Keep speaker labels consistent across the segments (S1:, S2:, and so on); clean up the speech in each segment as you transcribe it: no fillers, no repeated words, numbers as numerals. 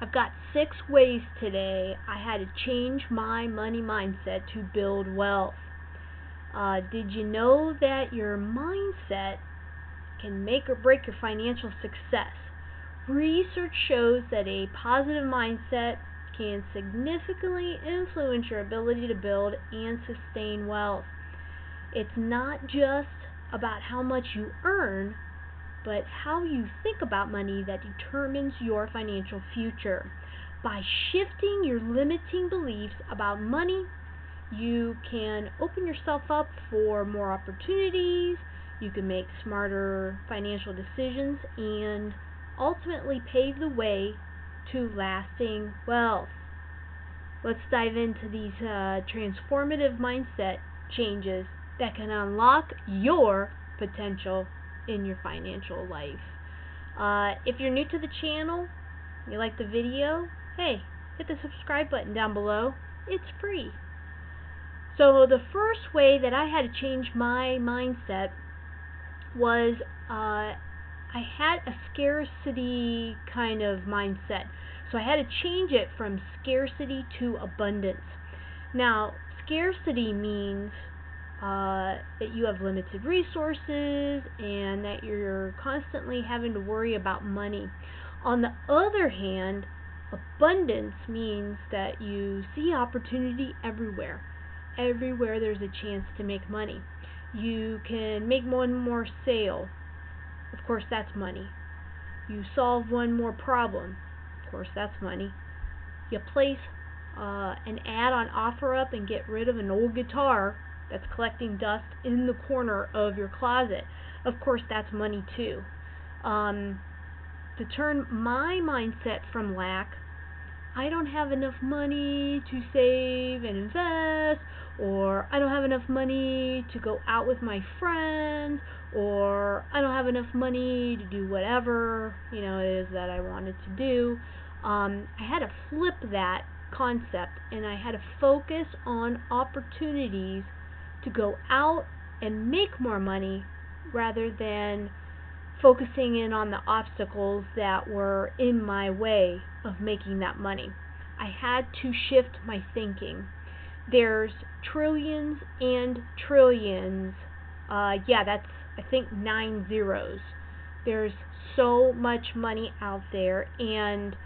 S1: I've got 6 ways today I had to change my money mindset to build wealth. Did you know that your mindset can make or break your financial success? Research shows that a positive mindset can significantly influence your ability to build and sustain wealth. It's not just about how much you earn, but how you think about money that determines your financial future. By shifting your limiting beliefs about money, you can open yourself up for more opportunities, you can make smarter financial decisions, and ultimately pave the way to lasting wealth. Let's dive into these transformative mindset changes that can unlock your potential in your financial life. If you're new to the channel, you like the video, hey, hit the subscribe button down below. It's free. So the first way that I had to change my mindset was I had a scarcity kind of mindset. So I had to change it from scarcity to abundance. Now, scarcity means that you have limited resources and that you're constantly having to worry about money. On the other hand, abundance means that you see opportunity everywhere. Everywhere there's a chance to make money. You can make one more sale. Of course, that's money. You solve one more problem. Of course, that's money. You place an ad on OfferUp and get rid of an old guitar that's collecting dust in the corner of your closet. Of course, that's money too. To turn my mindset from lack, I don't have enough money to save and invest, or I don't have enough money to go out with my friends, or I don't have enough money to do whatever it is that I wanted to do. I had to flip that concept, and I had to focus on opportunities to go out and make more money rather than focusing in on the obstacles that were in my way of making that money. I had to shift my thinking. There's trillions and trillions. That's I think 9 zeros. There's so much money out there, and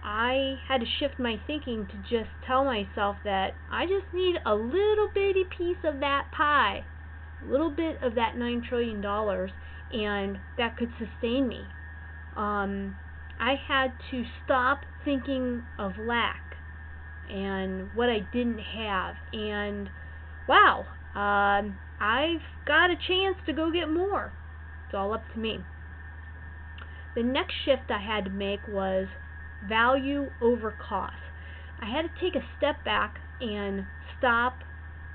S1: I had to shift my thinking to just tell myself that I just need a little bitty piece of that pie, a little bit of that $9 trillion, and that could sustain me. I had to stop thinking of lack and what I didn't have, and wow, I've got a chance to go get more. It's all up to me. The next shift I had to make was value over cost. I had to take a step back and stop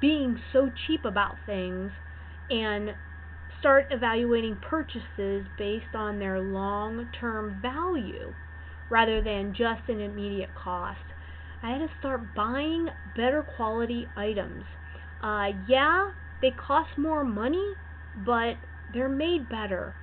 S1: being so cheap about things and start evaluating purchases based on their long-term value rather than just an immediate cost. I had to start buying better quality items. They cost more money, but they're made better.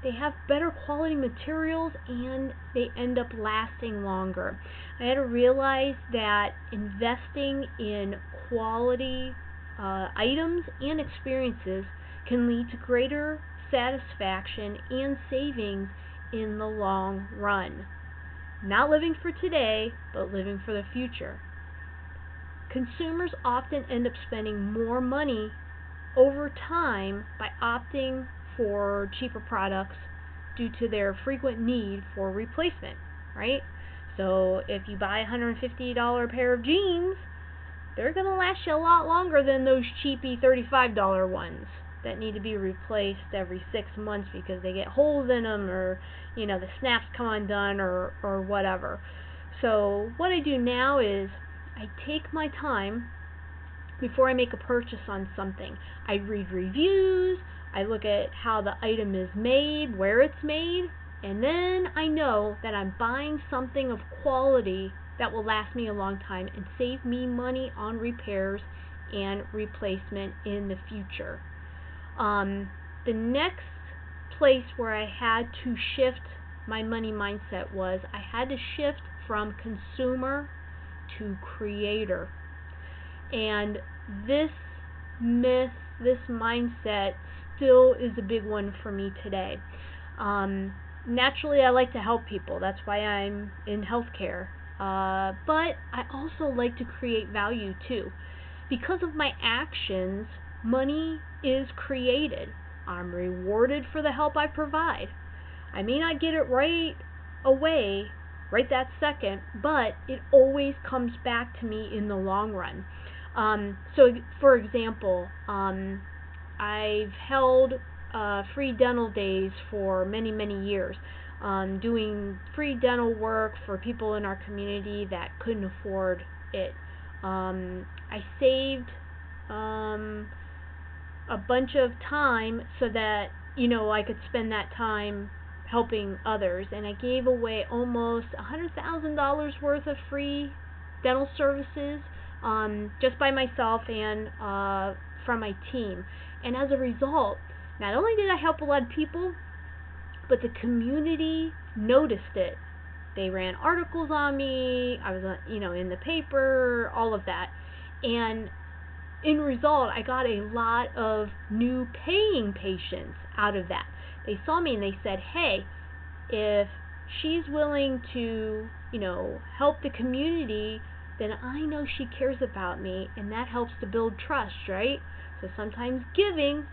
S1: They have better quality materials, and they end up lasting longer. I had to realize that investing in quality items and experiences can lead to greater satisfaction and savings in the long run. Not living for today, but living for the future. Consumers often end up spending more money over time by opting for cheaper products due to their frequent need for replacement, right? So if you buy a $150 pair of jeans, they're going to last you a lot longer than those cheapy $35 ones that need to be replaced every 6 months because they get holes in them, or the snaps come undone, or whatever. So what I do now is I take my time before I make a purchase on something. I read reviews, I look at how the item is made, where it's made, and then I know that I'm buying something of quality that will last me a long time and save me money on repairs and replacement in the future. The next place where I had to shift my money mindset was I had to shift from consumer to creator. And this myth, this mindset still is a big one for me today. Naturally, I like to help people. That's why I'm in healthcare. But I also like to create value too. Because of my actions, money is created. I'm rewarded for the help I provide. I may not get it right away, right that second, but it always comes back to me in the long run. So, for example, I've held free dental days for many, many years, doing free dental work for people in our community that couldn't afford it. I saved a bunch of time so that I could spend that time helping others, and I gave away almost $100,000 worth of free dental services, just by myself and from my team. And as a result, not only did I help a lot of people, but the community noticed it. They ran articles on me. I was, in the paper, all of that. And in result, I got a lot of new paying patients out of that. They saw me and they said, hey, if she's willing to, help the community, then I know she cares about me, and that helps to build trust, right? So sometimes giving,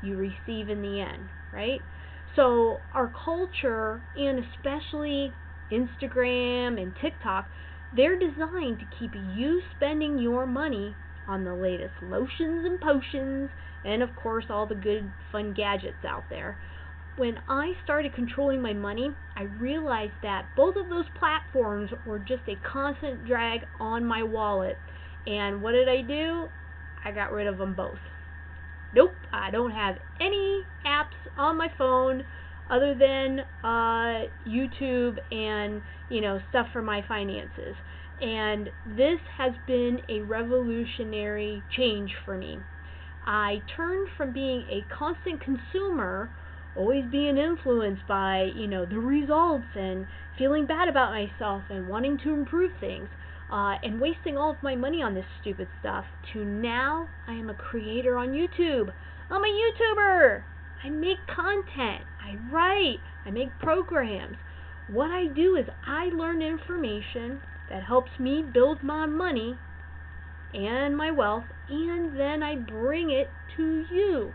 S1: you receive in the end, right? So our culture, and especially Instagram and TikTok, they're designed to keep you spending your money on the latest lotions and potions, and of course all the good fun gadgets out there. When I started controlling my money, I realized that both of those platforms were just a constant drag on my wallet. And what did I do? I got rid of them both. Nope, I don't have any apps on my phone other than YouTube and, stuff for my finances. And this has been a revolutionary change for me. I turned from being a constant consumer, always being influenced by, the results and feeling bad about myself and wanting to improve things, and wasting all of my money on this stupid stuff, to now I am a creator on YouTube. I'm a YouTuber. I make content. I write. I make programs. What I do is I learn information that helps me build my money and my wealth, and then I bring it to you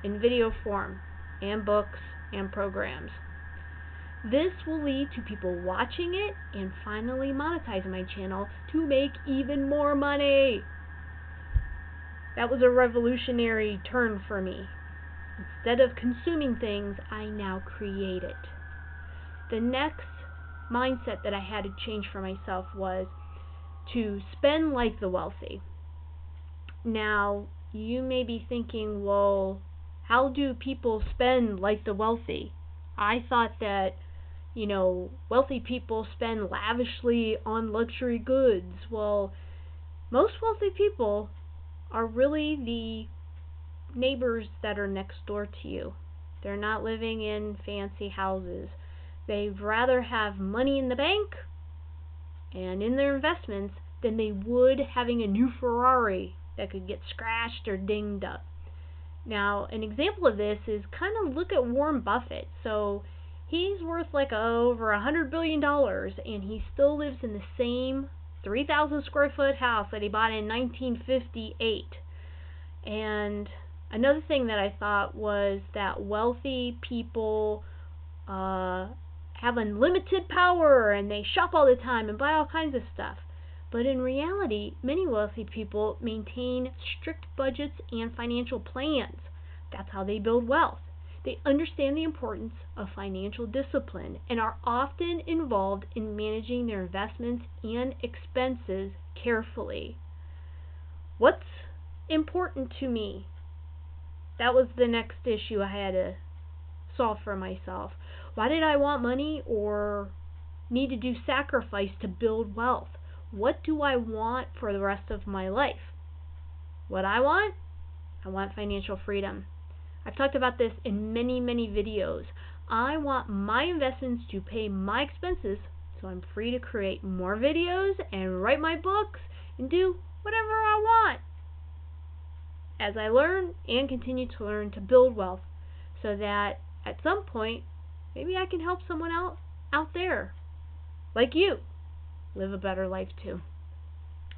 S1: in video form and books and programs. This will lead to people watching it and finally monetizing my channel to make even more money. That was a revolutionary turn for me. Instead of consuming things, I now create it. The next mindset that I had to change for myself was to spend like the wealthy. Now, you may be thinking, well, how do people spend like the wealthy? I thought that, wealthy people spend lavishly on luxury goods. Well, most wealthy people are really the neighbors that are next door to you. They're not living in fancy houses. They'd rather have money in the bank and in their investments than they would having a new Ferrari that could get scratched or dinged up. Now, an example of this is kind of look at Warren Buffett. So he's worth like over $100 billion, and he still lives in the same 3,000 square foot house that he bought in 1958. And another thing that I thought was that wealthy people have unlimited power and they shop all the time and buy all kinds of stuff. But in reality, many wealthy people maintain strict budgets and financial plans. That's how they build wealth. They understand the importance of financial discipline and are often involved in managing their investments and expenses carefully. What's important to me? That was the next issue I had to solve for myself. Why did I want money or need to do sacrifice to build wealth? What do I want for the rest of my life? What I want financial freedom. I've talked about this in many, many videos. I want my investments to pay my expenses so I'm free to create more videos and write my books and do whatever I want as I learn and continue to learn to build wealth, so that at some point maybe I can help someone out there like you live a better life too.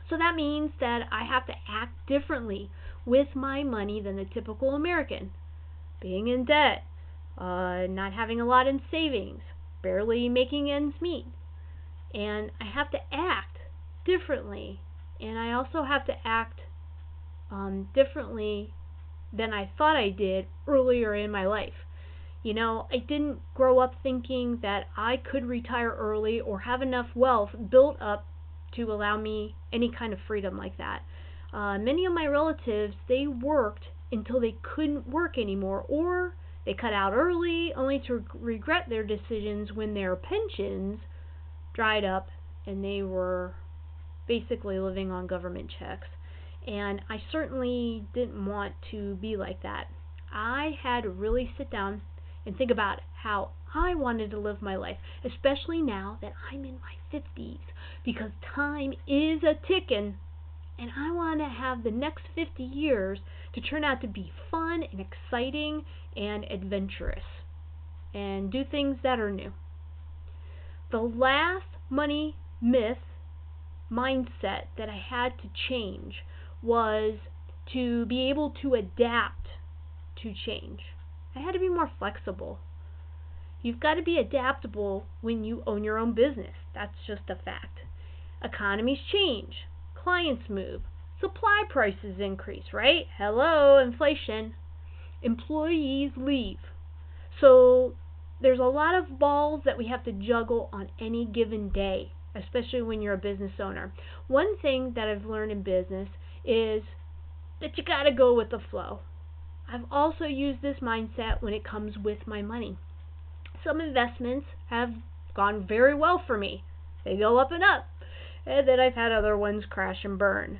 S1: So that means that I have to act differently with my money than the typical American. Being in debt, not having a lot in savings, barely making ends meet. And I have to act differently. And I also have to act differently than I thought I did earlier in my life. I didn't grow up thinking that I could retire early or have enough wealth built up to allow me any kind of freedom like that. Many of my relatives, they worked until they couldn't work anymore, or they cut out early only to regret their decisions when their pensions dried up and they were basically living on government checks. And I certainly didn't want to be like that. I had to really sit down and think about how I wanted to live my life, especially now that I'm in my 50s, because time is a ticking, and I want to have the next 50 years to turn out to be fun and exciting and adventurous and do things that are new. The last money myth mindset that I had to change was to be able to adapt to change. I had to be more flexible. You've got to be adaptable when you own your own business. That's just a fact. Economies change. Clients move. Supply prices increase, right? Hello, inflation. Employees leave. So there's a lot of balls that we have to juggle on any given day, especially when you're a business owner. One thing that I've learned in business is that you got to go with the flow. I've also used this mindset when it comes with my money. Some investments have gone very well for me. They go up and up. And then I've had other ones crash and burn.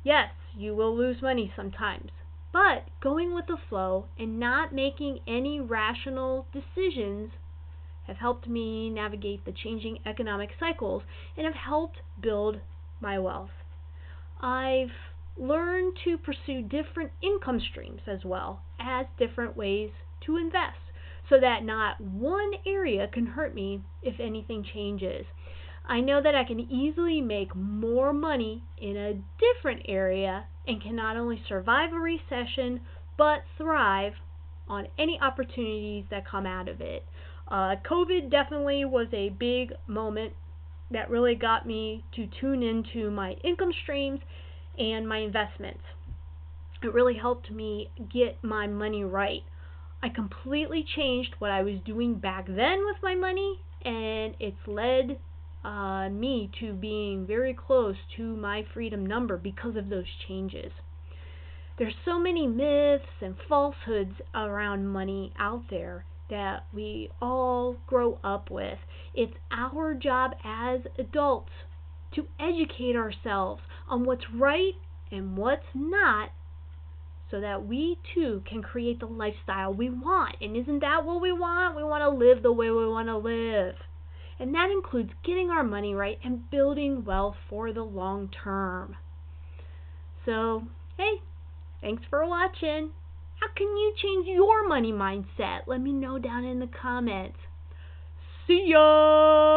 S1: Yes, you will lose money sometimes. But going with the flow and not making any rational decisions have helped me navigate the changing economic cycles and have helped build my wealth. I've learned to pursue different income streams as well as different ways to invest, so that not one area can hurt me if anything changes. I know that I can easily make more money in a different area and can not only survive a recession but thrive on any opportunities that come out of it. COVID definitely was a big moment that really got me to tune into my income streams and my investments. It really helped me get my money right. I completely changed what I was doing back then with my money, and it's led me to being very close to my freedom number because of those changes. There's so many myths and falsehoods around money out there that we all grow up with. It's our job as adults to educate ourselves on what's right and what's not, so that we too can create the lifestyle we want. And isn't that what we want? We want to live the way we want to live. And that includes getting our money right and building wealth for the long term. So, hey, thanks for watching. How can you change your money mindset? Let me know down in the comments. See ya!